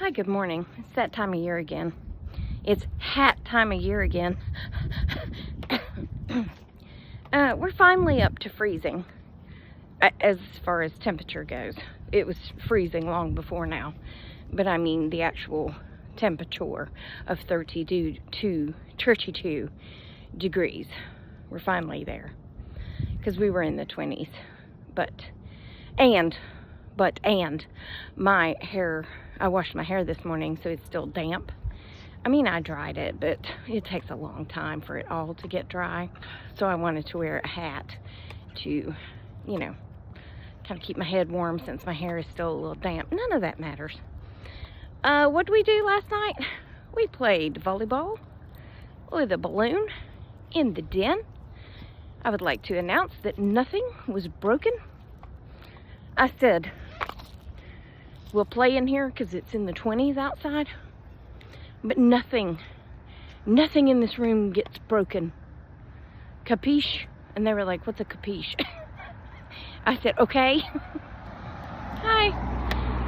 Hi, good morning. It's that time of year again. It's hat time of year again. We're finally up to freezing as far as temperature goes. It was freezing long before now, but I mean the actual temperature of 32 degrees. We're finally there because we were in the 20s. And my hair, I washed my hair this morning, so it's still damp. I mean, I dried it, but it takes a long time for it all to get dry. So I wanted to wear a hat to, you know, kind of keep my head warm since my hair is still a little damp. None of that matters. What did we do last night? We played volleyball with a balloon in the den. I would like to announce that nothing was broken. I said, we'll play in here because it's in the 20s outside, but nothing in this room gets broken. Capiche? And they were like, what's a capiche? I said, okay. Hi.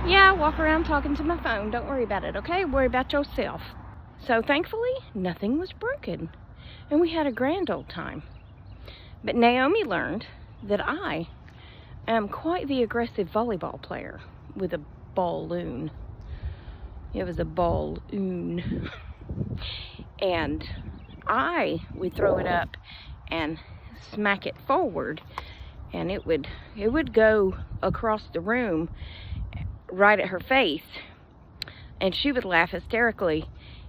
Yeah, I walk around talking to my phone. Don't worry about it, okay? Worry about yourself. So thankfully, nothing was broken, and we had a grand old time. But Naomi learned that I am quite the aggressive volleyball player with a balloon. It was a ball-oon. And I would throw it up and smack it forward, and it would go across the room right at her face, and she would laugh hysterically.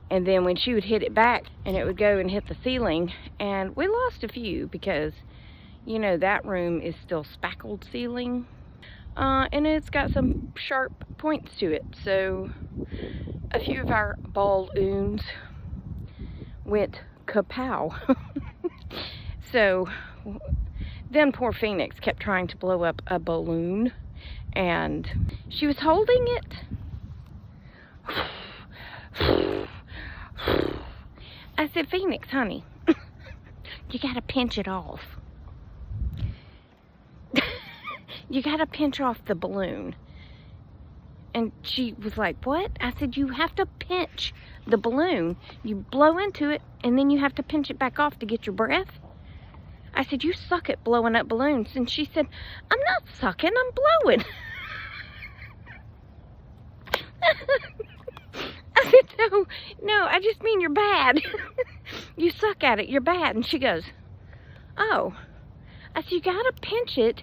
And then when she would hit it back, and it would go and hit the ceiling, and we lost a few because, you know, that room is still spackled ceiling, and it's got some sharp points to it. So a few of our balloons went kapow. So then poor Phoenix kept trying to blow up a balloon, and she was holding it. I said, Phoenix, honey, you gotta pinch it off. You gotta pinch off the balloon. And she was like, what? I said, you have to pinch the balloon. You blow into it, and then you have to pinch it back off to get your breath. I said, you suck at blowing up balloons. And she said, I'm not sucking, I'm blowing. I said, no, I just mean you're bad. You suck at it, you're bad. And she goes, oh. I said, you gotta pinch it,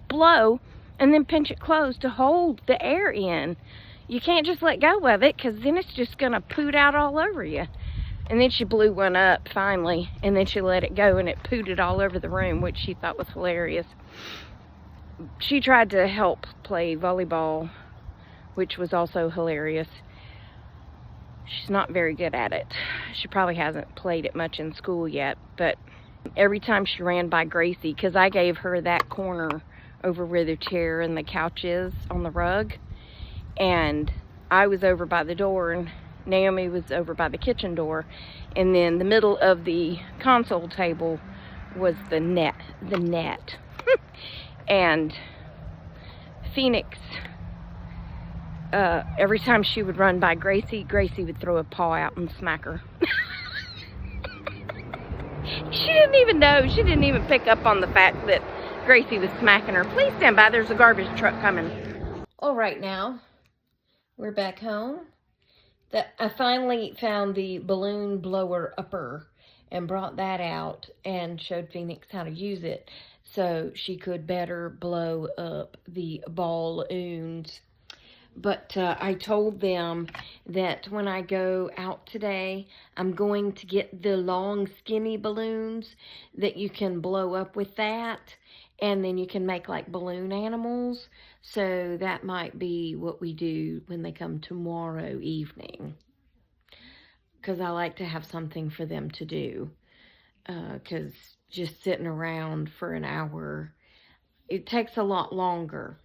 blow, and then pinch it closed to hold the air in. You can't just let go of it, because then it's just gonna poot out all over you. And then she blew one up finally, and then she let it go, and it pooted all over the room, which she thought was hilarious. She tried to help play volleyball, which was also hilarious. She's not very good at it. She probably hasn't played it much in school yet, but every time she ran by Gracie, because I gave her that corner over where the chair and the couch is on the rug, and I was over by the door, and Naomi was over by the kitchen door, and then the middle of the console table was the net. And Phoenix, every time she would run by Gracie would throw a paw out and smack her. She didn't even know. She didn't even pick up on the fact that Gracie was smacking her. Please stand by. There's a garbage truck coming. All right, now we're back home. I finally found the balloon blower upper and brought that out and showed Phoenix how to use it so she could better blow up the balloons. But I told them that when I go out today, I'm going to get the long, skinny balloons that you can blow up with that. And then you can make like balloon animals. So that might be what we do when they come tomorrow evening. Because I like to have something for them to do. Because just sitting around for an hour, it takes a lot longer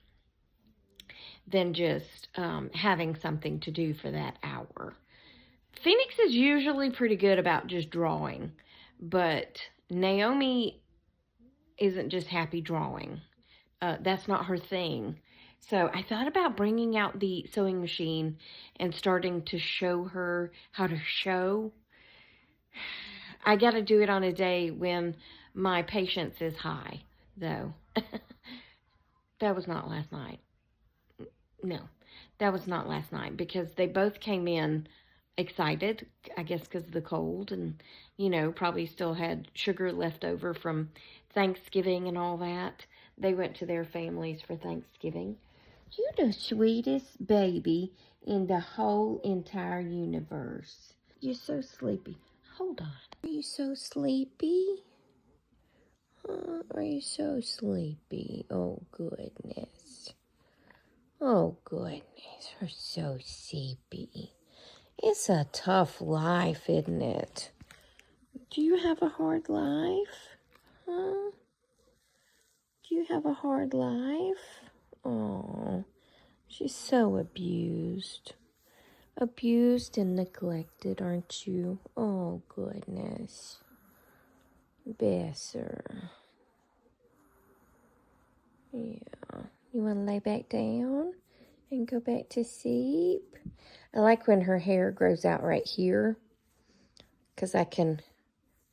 than just having something to do for that hour. Phoenix is usually pretty good about just drawing, but Naomi isn't just happy drawing. That's not her thing. So I thought about bringing out the sewing machine and starting to show her how to sew. I got to do it on a day when my patience is high, though. That was not last night. No, that was not last night because they both came in excited, I guess because of the cold, and, you know, probably still had sugar left over from Thanksgiving and all that. They went to their families for Thanksgiving. You're the sweetest baby in the whole entire universe. You're so sleepy. Hold on. Are you so sleepy? Are you so sleepy? Oh, goodness. Oh, goodness. You're so sleepy. It's a tough life, isn't it? Do you have a hard life? Huh? Do you have a hard life? Oh, she's so abused. Abused and neglected, aren't you? Oh, goodness. Besser. Yeah. You want to lay back down and go back to sleep? I like when her hair grows out right here because I can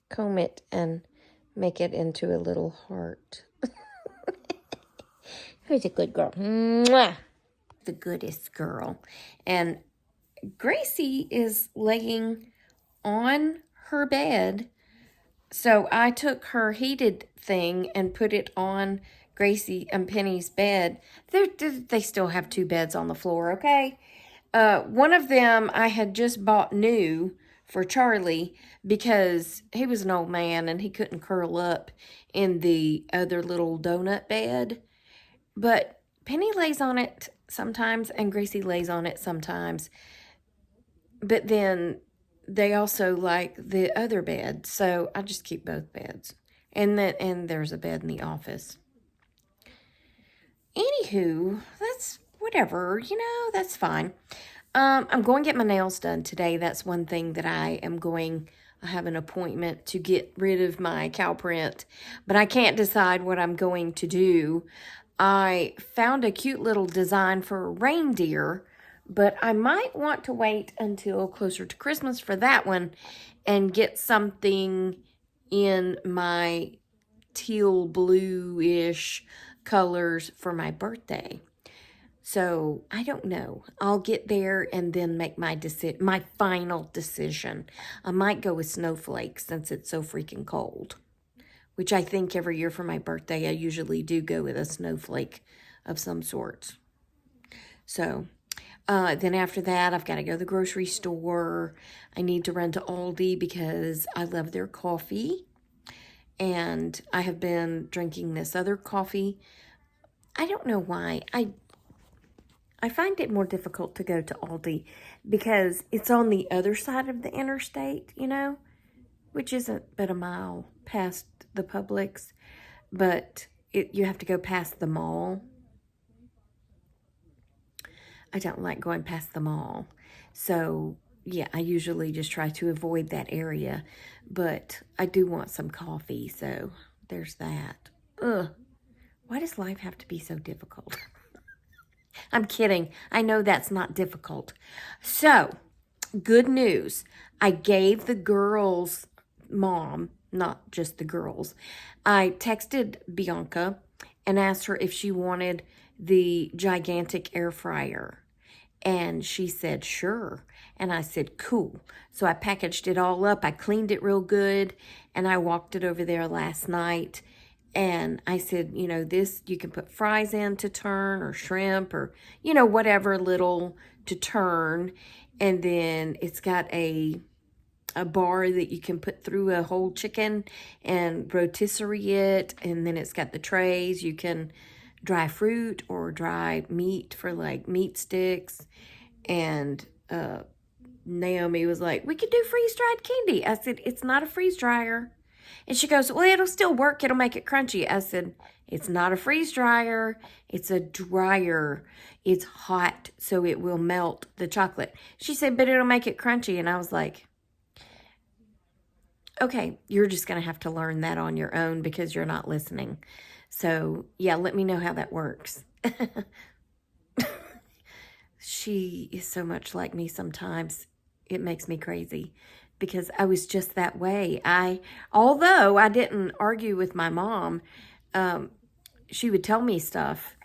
comb it and make it into a little heart. Who's a good girl? Mwah! The goodest girl. And Gracie is laying on her bed. So I took her heated thing and put it on Gracie and Penny's bed. They still have two beds on the floor, okay? One of them I had just bought new for Charlie because he was an old man and he couldn't curl up in the other little donut bed. But Penny lays on it sometimes and Gracie lays on it sometimes. But then they also like the other bed, so I just keep both beds. And there's a bed in the office. Anywho, that's whatever, you know, that's fine. I'm going to get my nails done today. That's one thing that I have an appointment to get rid of my cow print, but I can't decide what I'm going to do. I found a cute little design for a reindeer, but I might want to wait until closer to Christmas for that one and get something in my teal blue-ish colors for my birthday. So I don't know. I'll get there and then make my final decision. I might go with snowflakes since it's so freaking cold, which I think every year for my birthday I usually do go with a snowflake of some sort. So then after that, I've got to go to the grocery store. I need to run to Aldi because I love their coffee. And I have been drinking this other coffee. I don't know why. I find it more difficult to go to Aldi because it's on the other side of the interstate, you know, which isn't but a mile past the Publix. But you have to go past the mall. I don't like going past the mall. So, yeah, I usually just try to avoid that area. But I do want some coffee, so there's that. Ugh. Why does life have to be so difficult? I'm kidding. I know that's not difficult. So, good news. I gave the girls' mom, not just the girls, I texted Bianca and asked her if she wanted the gigantic air fryer. And she said, sure. And I said, cool. So I packaged it all up. I cleaned it real good. And I walked it over there last night. And I said, you know, this, you can put fries in to turn or shrimp or, you know, whatever little to turn. And then it's got a bar that you can put through a whole chicken and rotisserie it. And then it's got the trays. You can dry fruit or dry meat for like meat sticks. And Naomi was like, we could do freeze-dried candy. I said, it's not a freeze dryer. And she goes, well, it'll still work. It'll make it crunchy. I said, it's not a freeze dryer. It's a dryer. It's hot, so it will melt the chocolate. She said, but it'll make it crunchy. And I was like, okay, you're just going to have to learn that on your own because you're not listening. So, yeah, let me know how that works. She is so much like me sometimes. It makes me crazy because I was just that way. Although I didn't argue with my mom, she would tell me stuff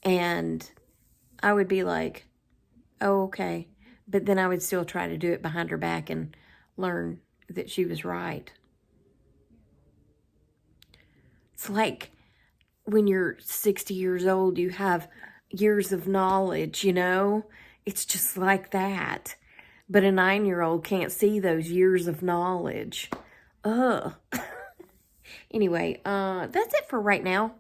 and I would be like, oh, okay. But then I would still try to do it behind her back and learn that she was right. It's like when you're 60 years old, you have years of knowledge, you know? It's just like that. But a 9-year-old can't see those years of knowledge. Ugh. Anyway, that's it for right now.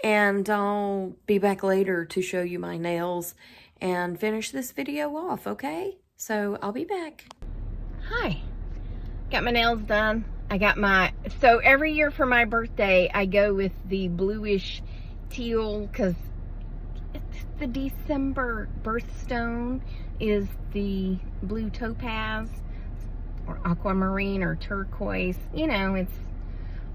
And I'll be back later to show you my nails and finish this video off, okay? So I'll be back. Hi. Got my nails done. So every year for my birthday, I go with the bluish teal because it's the December birthstone is the blue topaz or aquamarine or turquoise. You know, it's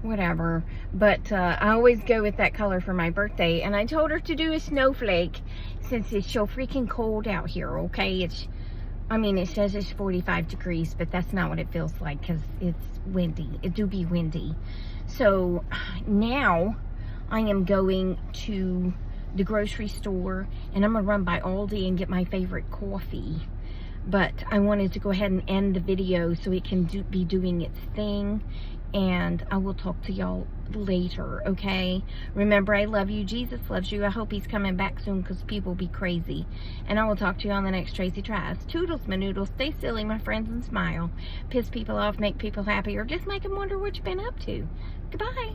whatever. But I always go with that color for my birthday. And I told her to do a snowflake since it's so freaking cold out here, okay? I mean, it says it's 45 degrees, but that's not what it feels like because it's windy. It do be windy. So now I am going to the grocery store and I'm going to run by Aldi and get my favorite coffee. But I wanted to go ahead and end the video so it can be doing its thing. And I will talk to y'all later, okay? Remember, I love you. Jesus loves you. I hope he's coming back soon because people be crazy. And I will talk to you on the next Tracy Tries. Toodles, my noodles. Stay silly, my friends, and smile. Piss people off, make people happy, or just make them wonder what you've been up to. Goodbye.